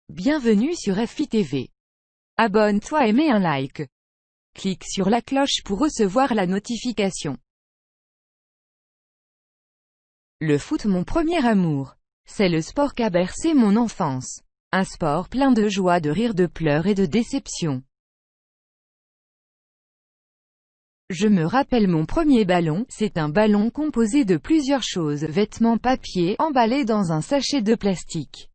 Bienvenue sur FITV. Abonne-toi et mets un like. Clique sur la cloche pour recevoir la notification. Le foot, mon premier amour. C'est le sport qu'a bercé mon enfance. Un sport plein de joie, de rire, de pleurs et de déceptions. Je me rappelle mon premier ballon, c'est un ballon composé de plusieurs choses, vêtements, papier, emballés dans un sachet de plastique.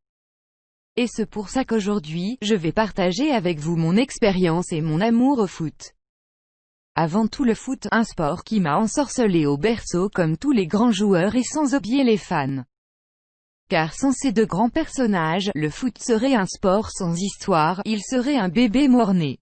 Et c'est pour ça qu'aujourd'hui, je vais partager avec vous mon expérience et mon amour au foot. Avant tout, le foot, un sport qui m'a ensorcelé au berceau comme tous les grands joueurs et sans oublier les fans. Car sans ces deux grands personnages, le foot serait un sport sans histoire, il serait un bébé mort-né.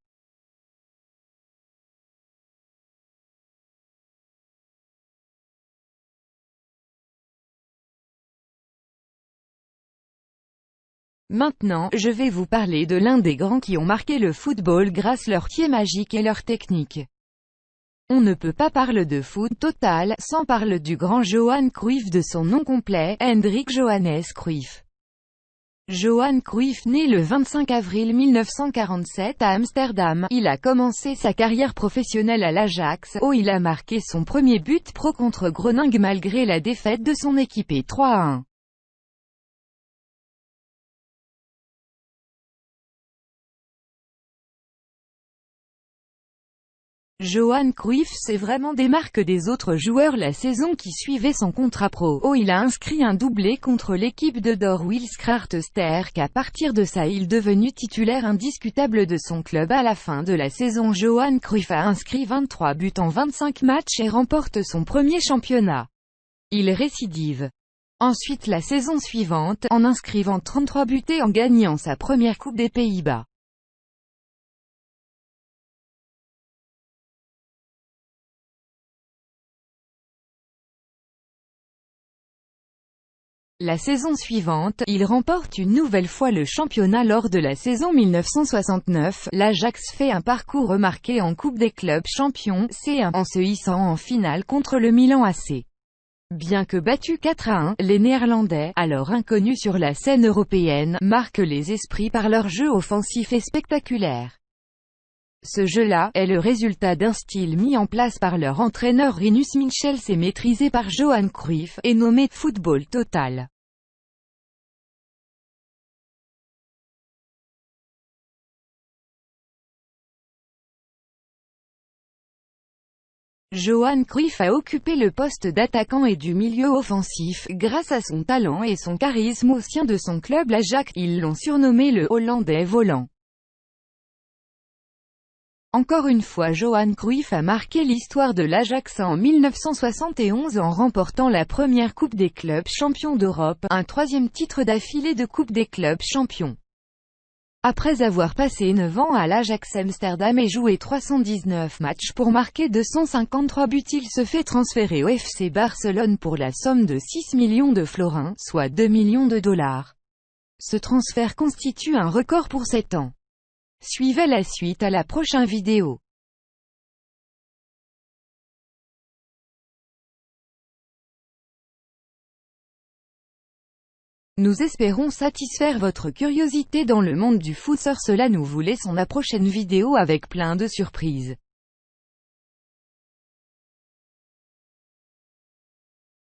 Maintenant, je vais vous parler de l'un des grands qui ont marqué le football grâce leur pied magique et leur technique. On ne peut pas parler de foot total, sans parler du grand Johan Cruyff, de son nom complet, Hendrik Johannes Cruyff. Johan Cruyff naît le 25 avril 1947 à Amsterdam. Il a commencé sa carrière professionnelle à l'Ajax, où il a marqué son premier but pro contre Groningue malgré la défaite de son équipe 3-1. Johan Cruyff s'est vraiment démarqué des autres joueurs la saison qui suivait son contrat pro, où il a inscrit un doublé contre l'équipe de Wilskracht Sterk. À partir de ça, il est devenu titulaire indiscutable de son club. À la fin de la saison, Johan Cruyff a inscrit 23 buts en 25 matchs et remporte son premier championnat. Il récidive ensuite la saison suivante, en inscrivant 33 buts et en gagnant sa première Coupe des Pays-Bas. La saison suivante, il remporte une nouvelle fois le championnat. Lors de la saison 1969, l'Ajax fait un parcours remarqué en Coupe des clubs champions, C1, en se hissant en finale contre le Milan AC. Bien que battus 4-1, les Néerlandais, alors inconnus sur la scène européenne, marquent les esprits par leur jeu offensif et spectaculaire. Ce jeu-là est le résultat d'un style mis en place par leur entraîneur Rinus Michels et maîtrisé par Johan Cruyff, et nommé « football total ». Johan Cruyff a occupé le poste d'attaquant et du milieu offensif. Grâce à son talent et son charisme au sein de son club l'Ajax, ils l'ont surnommé le Hollandais volant. Encore une fois, Johan Cruyff a marqué l'histoire de l'Ajax en 1971 en remportant la première Coupe des clubs champions d'Europe, un troisième titre d'affilée de Coupe des clubs champions. Après avoir passé 9 ans à l'Ajax Amsterdam et joué 319 matchs pour marquer 253 buts, il se fait transférer au FC Barcelone pour la somme de 6 millions de florins, soit 2 millions de dollars. Ce transfert constitue un record pour 7 ans. Suivez la suite à la prochaine vidéo. Nous espérons satisfaire votre curiosité dans le monde du foot. Sur cela, nous vous laissons la prochaine vidéo avec plein de surprises.